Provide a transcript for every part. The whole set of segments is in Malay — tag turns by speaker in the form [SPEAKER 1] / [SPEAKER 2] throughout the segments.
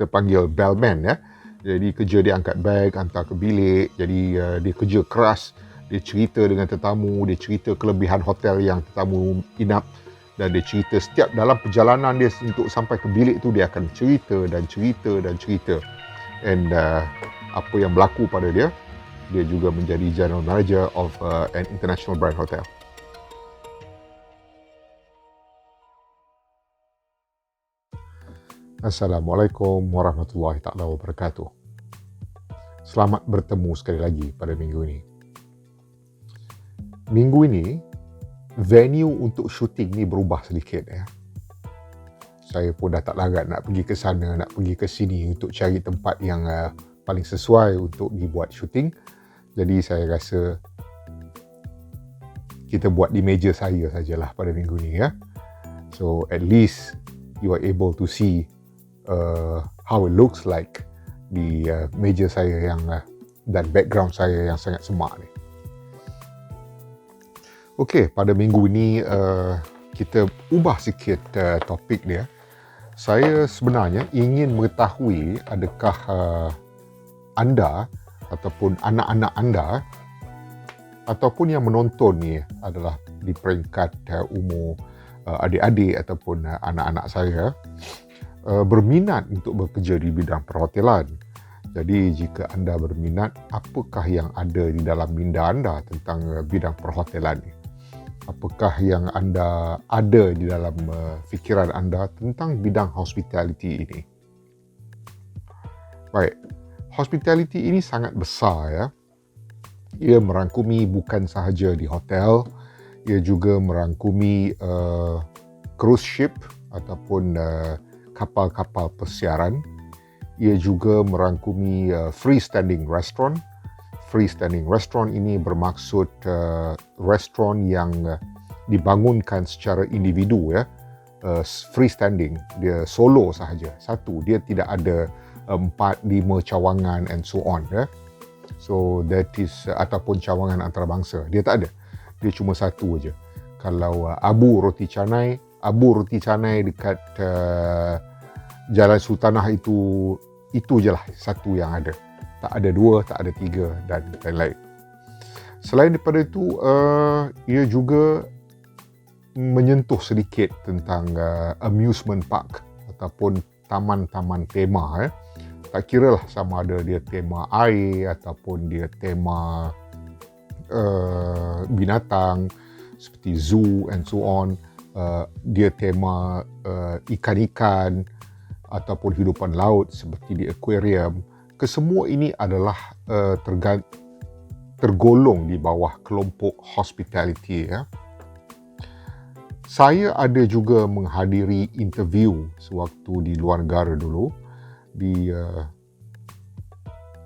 [SPEAKER 1] kita panggil bellman ya. Jadi kerja dia angkat beg, hantar ke bilik. Jadi dia kerja keras. Dia cerita dengan tetamu, dia cerita kelebihan hotel yang tetamu inap, dan dia cerita setiap dalam perjalanan dia untuk sampai ke bilik tu, dia akan cerita dan cerita dan cerita. And apa yang berlaku pada dia, dia juga menjadi general manager of an international brand hotel. Assalamualaikum warahmatullahi taala wabarakatuh. Selamat bertemu sekali lagi pada minggu ini. Minggu ini, venue untuk syuting ni berubah sedikit ya. Saya pun dah tak larat nak pergi ke sana, nak pergi ke sini untuk cari tempat yang paling sesuai untuk dibuat syuting. Jadi saya rasa kita buat di meja saya sajalah pada minggu ni ya. So at least you are able to see how it looks like di meja saya yang dan background saya yang sangat semak ni. Okey, pada minggu ini kita ubah sikit topik dia. Saya sebenarnya ingin mengetahui adakah anda ataupun anak-anak anda ataupun yang menonton ni adalah di peringkat umur adik-adik ataupun anak-anak saya berminat untuk bekerja di bidang perhotelan. Jadi jika anda berminat, apakah yang ada di dalam minda anda tentang bidang perhotelan ni? Apakah yang anda ada di dalam fikiran anda tentang bidang hospitality ini? Baik, hospitality ini sangat besar ya. Ia merangkumi bukan sahaja di hotel, ia juga merangkumi cruise ship ataupun kapal-kapal persiaran. Ia juga merangkumi freestanding restaurant. Freestanding restaurant ini bermaksud restoran yang dibangunkan secara individu ya. Freestanding, dia solo sahaja, satu, dia tidak ada 4-5 cawangan and so on ya. So that is ataupun cawangan antarabangsa, dia tak ada. Dia cuma satu aja. Kalau Abu Roti Canai dekat Jalan Sultanah itu je lah satu yang ada. Tak ada 2, tak ada 3 dan lain-lain. Selain daripada itu, ia juga menyentuh sedikit tentang amusement park ataupun taman-taman tema. Tak kira lah sama ada dia tema air ataupun dia tema binatang seperti zoo and so on. Dia tema ikan-ikan ataupun hidupan laut seperti di aquarium. Kesemua ini adalah tergolong di bawah kelompok hospitality ya. Saya ada juga menghadiri interview sewaktu di luar negara dulu,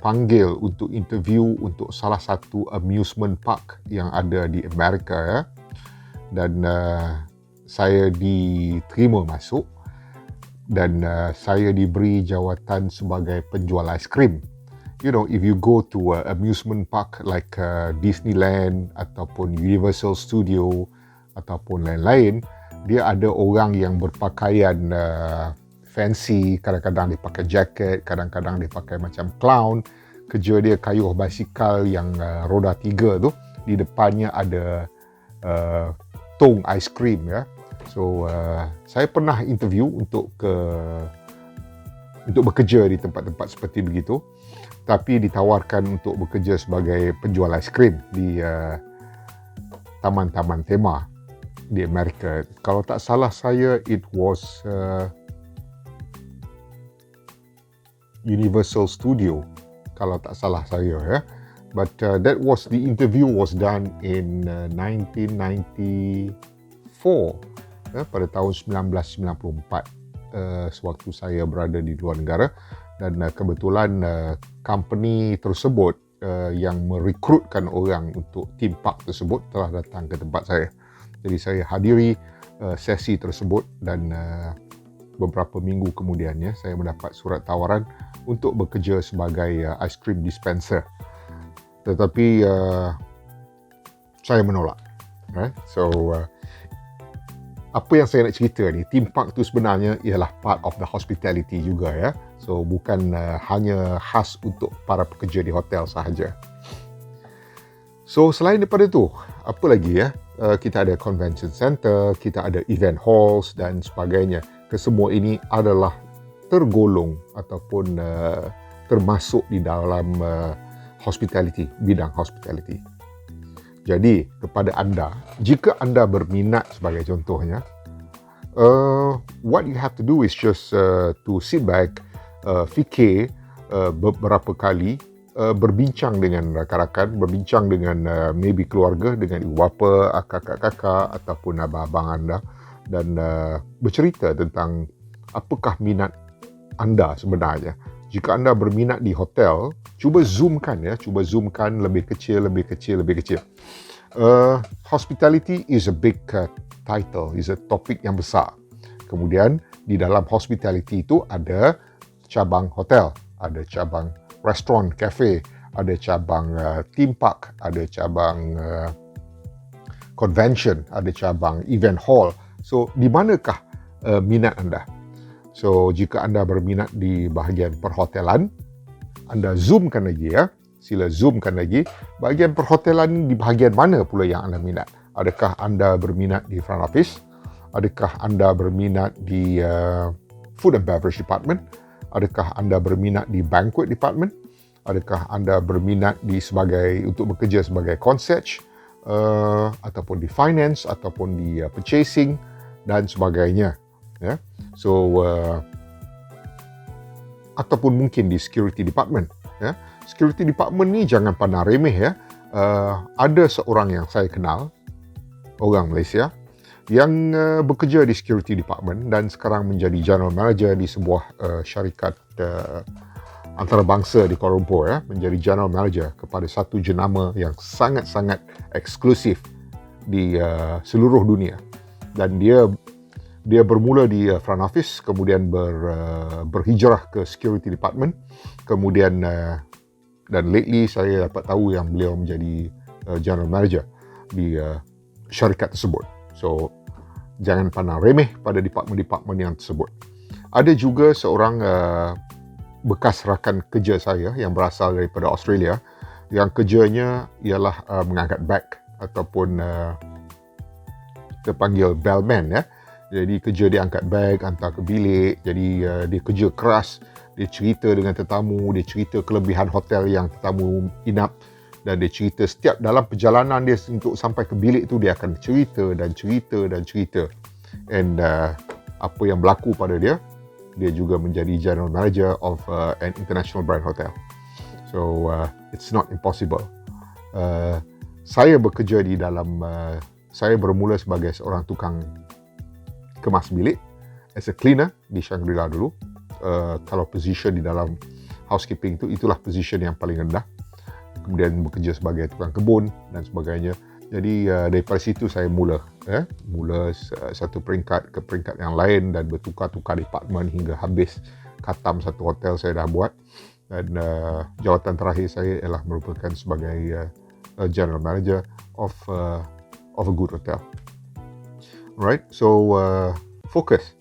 [SPEAKER 1] panggil untuk interview untuk salah satu amusement park yang ada di Amerika ya. Dan saya diterima masuk dan saya diberi jawatan sebagai penjual aiskrim. You know, if you go to amusement park like Disneyland ataupun Universal Studio ataupun lain-lain, dia ada orang yang berpakaian fancy, kadang-kadang dia pakai jaket, kadang-kadang dia pakai macam clown. Kerja dia kayuh basikal yang roda 3 tu, di depannya ada tong aiskrim ya. So saya pernah interview untuk bekerja di tempat-tempat seperti begitu, tapi ditawarkan untuk bekerja sebagai penjual aiskrim di taman-taman tema di Amerika. Kalau tak salah saya, it was Universal Studio, kalau tak salah saya ya. But that was the interview was done in 1994. Pada tahun 1994 sewaktu saya berada di luar negara, dan kebetulan company tersebut yang merekrutkan orang untuk theme park tersebut telah datang ke tempat saya. Jadi saya hadiri sesi tersebut dan beberapa minggu kemudiannya saya mendapat surat tawaran untuk bekerja sebagai ice cream dispenser. Tetapi saya menolak. Right? So apa yang saya nak cerita ni, theme park tu sebenarnya ialah part of the hospitality juga ya. So bukan hanya khas untuk para pekerja di hotel sahaja. So selain daripada tu, apa lagi ya? Kita ada convention center, kita ada event halls dan sebagainya. Kesemua ini adalah tergolong ataupun termasuk di dalam hospitality, bidang hospitality. Jadi kepada anda, jika anda berminat sebagai contohnya, what you have to do is just to sit back, fikir beberapa kali, berbincang dengan rakan-rakan, berbincang dengan maybe keluarga, dengan ibu bapa, kakak-kakak ataupun abang-abang anda, dan bercerita tentang apakah minat anda sebenarnya. Jika anda berminat di hotel, cuba zoomkan lebih kecil. Hospitality is a big title, is a topik yang besar. Kemudian di dalam hospitality itu ada cabang hotel, ada cabang restoran, cafe, ada cabang theme park, ada cabang convention, ada cabang event hall. So di manakah minat anda? So, jika anda berminat di bahagian perhotelan, anda zoomkan lagi ya. Sila zoomkan lagi. Bahagian perhotelan di bahagian mana pula yang anda minat? Adakah anda berminat di front office? Adakah anda berminat di food and beverage department? Adakah anda berminat di banquet department? Adakah anda berminat untuk bekerja sebagai concierge? Ataupun di finance, ataupun di purchasing dan sebagainya. Ya. So ataupun mungkin di security department ya. Security department ni jangan pandang remeh ya. Ada seorang yang saya kenal, orang Malaysia, yang bekerja di security department dan sekarang menjadi general manager di sebuah syarikat antarabangsa di Kuala Lumpur ya, menjadi general manager kepada satu jenama yang sangat-sangat eksklusif di seluruh dunia. Dan dia bermula di front office, kemudian berhijrah ke security department, kemudian dan lately saya dapat tahu yang beliau menjadi general manager di syarikat tersebut. So jangan pandang remeh pada department-department yang tersebut. Ada juga seorang bekas rakan kerja saya yang berasal daripada Australia, yang kerjanya ialah mengangkat beg ataupun kita panggil bellman ya. Jadi kerja dia angkat beg, hantar ke bilik. Jadi dia kerja keras. Dia cerita dengan tetamu. Dia cerita kelebihan hotel yang tetamu inap. Dan dia cerita setiap dalam perjalanan dia untuk sampai ke bilik tu, dia akan cerita. And apa yang berlaku pada dia, dia juga menjadi general manager of an international brand hotel. So it's not impossible. Saya bekerja di dalam, saya bermula sebagai seorang tukang kemas bilik as a cleaner di Shangri-La dulu. Kalau position di dalam housekeeping tu, itulah position yang paling rendah. Kemudian bekerja sebagai tukang kebun dan sebagainya. Jadi daripada situ saya mula satu peringkat ke peringkat yang lain dan bertukar-tukar department hingga habis khatam satu hotel saya dah buat. Dan jawatan terakhir saya ialah merupakan sebagai general manager of a good hotel. Alright, so fokus.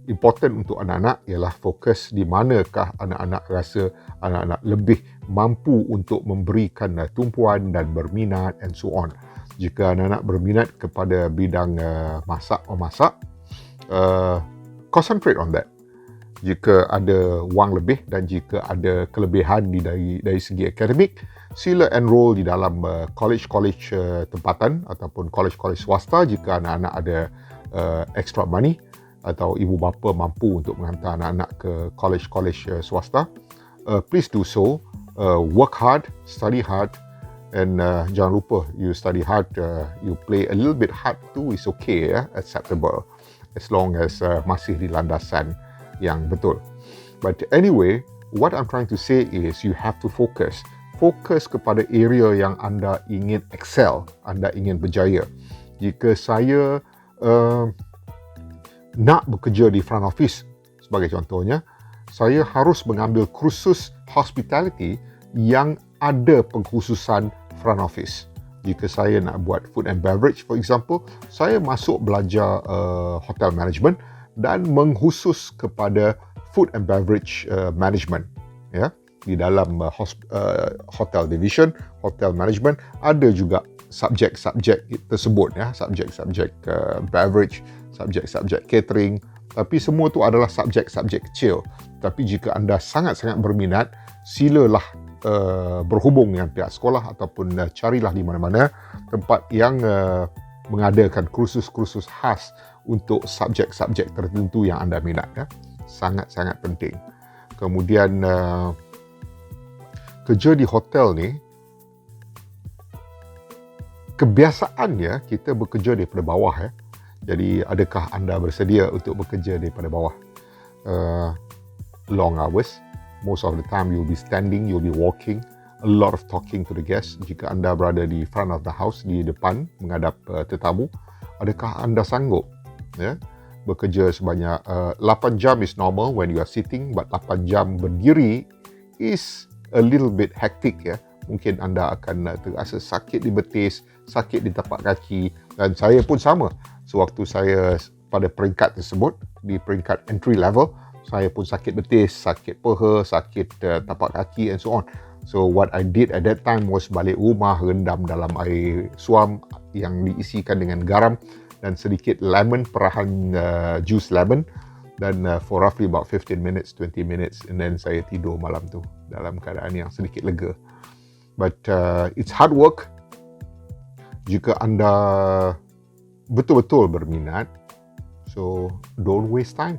[SPEAKER 1] Important untuk anak-anak ialah fokus di manakah anak-anak rasa anak-anak lebih mampu untuk memberikan tumpuan dan berminat and so on. Jika anak-anak berminat kepada bidang memasak, concentrate on that. Jika ada wang lebih dan jika ada kelebihan dari segi akademik, sila enroll di dalam college-college tempatan ataupun college-college swasta jika anak-anak ada extra money atau ibu bapa mampu untuk menghantar anak-anak ke college-college swasta. Please do so. Work hard, study hard, and jangan lupa you study hard, you play a little bit hard too is okay ya, acceptable as long as masih di landasan yang betul. But anyway, what I'm trying to say is you have to focus kepada area yang anda ingin excel, anda ingin berjaya. Jika saya nak bekerja di front office sebagai contohnya, saya harus mengambil kursus hospitality yang ada pengkhususan front office. Jika saya nak buat food and beverage, for example, saya masuk belajar hotel management dan mengkhusus kepada food and beverage management. Ya, di dalam hotel division, hotel management ada juga subjek-subjek tersebut, ya, subjek-subjek beverage, subjek-subjek catering. Tapi semua tu adalah subjek-subjek kecil. Tapi jika anda sangat-sangat berminat, silalah berhubung dengan pihak sekolah ataupun carilah di mana-mana tempat yang mengadakan kursus-kursus khas untuk subjek-subjek tertentu yang anda minat. Ya. Sangat-sangat penting. Kemudian kerja di hotel ni, kebiasaannya kita bekerja daripada bawah. Ya. Jadi adakah anda bersedia untuk bekerja daripada bawah? Long hours. Most of the time you'll be standing, you'll be walking, a lot of talking to the guests. Jika anda berada di front of the house, di depan menghadap tetamu, adakah anda sanggup bekerja sebanyak 8 jam is normal when you are sitting, but 8 jam berdiri is a little bit hectic. Mungkin anda akan terasa sakit di betis, sakit di tapak kaki, dan saya pun sama. Sewaktu saya pada peringkat tersebut, di peringkat entry level, saya pun sakit betis, sakit peha, sakit tapak kaki and so on. So what I did at that time was balik rumah, rendam dalam air suam yang diisikan dengan garam dan sedikit lemon, perahan juice lemon, dan for roughly about 15 minutes, 20 minutes, and then saya tidur malam tu dalam keadaan yang sedikit lega. But it's hard work. Jika anda betul-betul berminat, so don't waste time.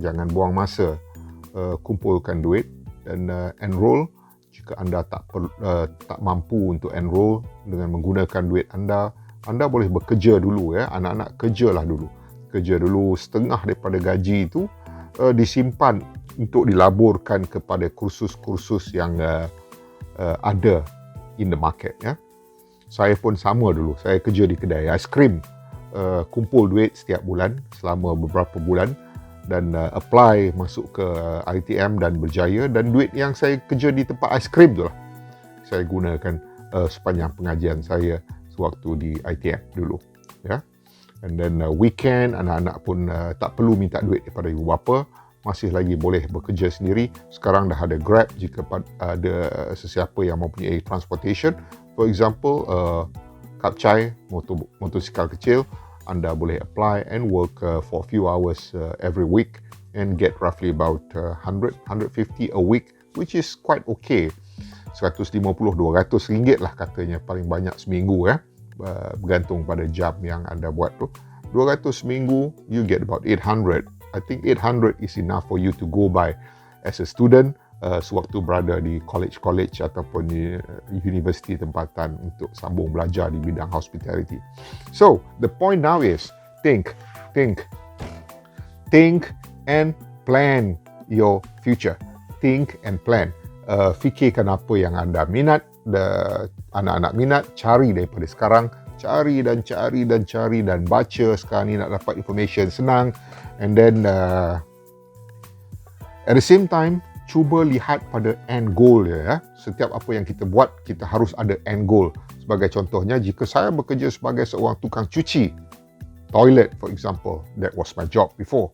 [SPEAKER 1] Jangan buang masa. Kumpulkan duit dan enroll. Jika anda tak mampu untuk enroll dengan menggunakan duit anda boleh bekerja dulu. Anak-anak kerjalah dulu. Kerja dulu, setengah daripada gaji itu disimpan untuk dilaburkan kepada kursus-kursus yang ada in the market. Saya pun sama dulu. Saya kerja di kedai aiskrim, kumpul duit setiap bulan selama beberapa bulan dan apply masuk ke ITM dan berjaya, dan duit yang saya kerja di tempat aiskrim tu lah saya gunakan sepanjang pengajian saya sewaktu di ITM dulu. And then weekend anak-anak pun tak perlu minta duit daripada ibu bapa, masih lagi boleh bekerja sendiri. Sekarang dah ada Grab jika ada sesiapa yang mempunyai transportation. For example, kapcai, motosikal kecil, anda boleh apply and work for a few hours every week and get roughly about 100-150 a week, which is quite okay. 150-200 ringgit lah katanya paling banyak seminggu, bergantung pada jam yang anda buat tu. 200 seminggu, you get about 800. I think 800 is enough for you to go by as a student sewaktu berada di college ataupun di universiti tempatan untuk sambung belajar di bidang hospitality. So, the point now is think and plan your future. Think and plan. Fikirkan apa yang anda minat, anak-anak minat, cari daripada sekarang, cari dan baca. Sekarang ni nak dapat information senang, and then at the same time cuba lihat pada end goal dia. Setiap apa yang kita buat, kita harus ada end goal. Sebagai contohnya, jika saya bekerja sebagai seorang tukang cuci toilet, for example, that was my job before.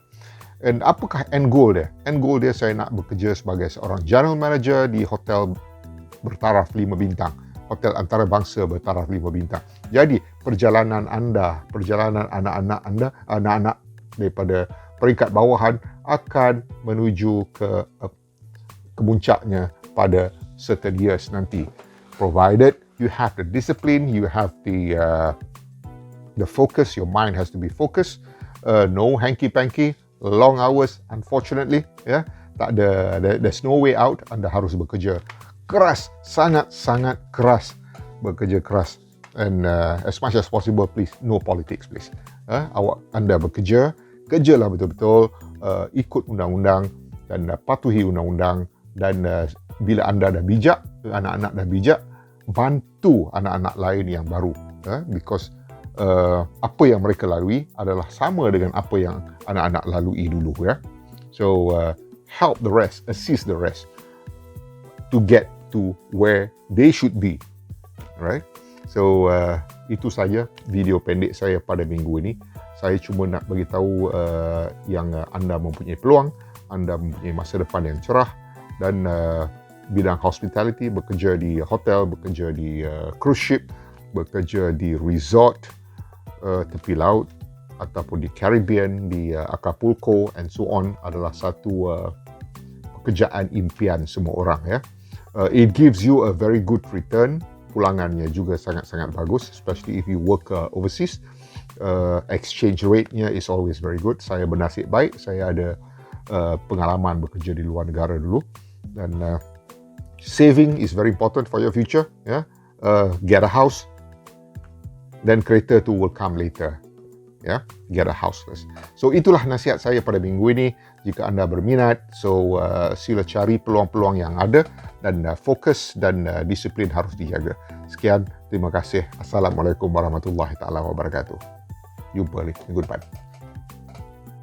[SPEAKER 1] And apakah end goal dia? End goal dia, saya nak bekerja sebagai seorang general manager di hotel bertaraf 5 bintang. Hotel antarabangsa bertaraf 5 bintang. Jadi, perjalanan anda, perjalanan anak-anak daripada peringkat bawahan akan menuju ke kemuncaknya pada certain years nanti. Provided you have the discipline, you have the focus, your mind has to be focused. No hanky-panky, long hours, unfortunately. Tak ada, there's no way out. Anda harus bekerja keras, sangat-sangat keras. Bekerja keras. And as much as possible, please, no politics, please. Anda bekerja, kerjalah betul-betul, ikut undang-undang dan patuhi undang-undang. Dan bila anda dah bijak, anak-anak dah bijak, bantu anak-anak lain yang baru. Because apa yang mereka lalui adalah sama dengan apa yang anak-anak lalui dulu. So help the rest, assist the rest to get to where they should be. Right? So itu saja video pendek saya pada minggu ini. Saya cuma nak bagi tahu yang anda mempunyai peluang, anda mempunyai masa depan yang cerah, dan bidang hospitality, bekerja di hotel, bekerja di cruise ship, bekerja di resort tepi laut ataupun di Caribbean, di Acapulco and so on adalah satu pekerjaan impian semua orang ya. It gives you a very good return. Pulangannya juga sangat-sangat bagus, especially if you work overseas. Exchange rate-nya is always very good. Saya bernasib baik, saya ada pengalaman bekerja di luar negara dulu, dan saving is very important for your future. Get a house, then kereta tu will come later. Get a house first. So itulah nasihat saya pada minggu ini. Jika anda berminat, so sila cari peluang-peluang yang ada, dan fokus dan disiplin harus dijaga. Sekian, terima kasih. Assalamualaikum warahmatullahi taala wabarakatuh. Jumpa lagi minggu depan.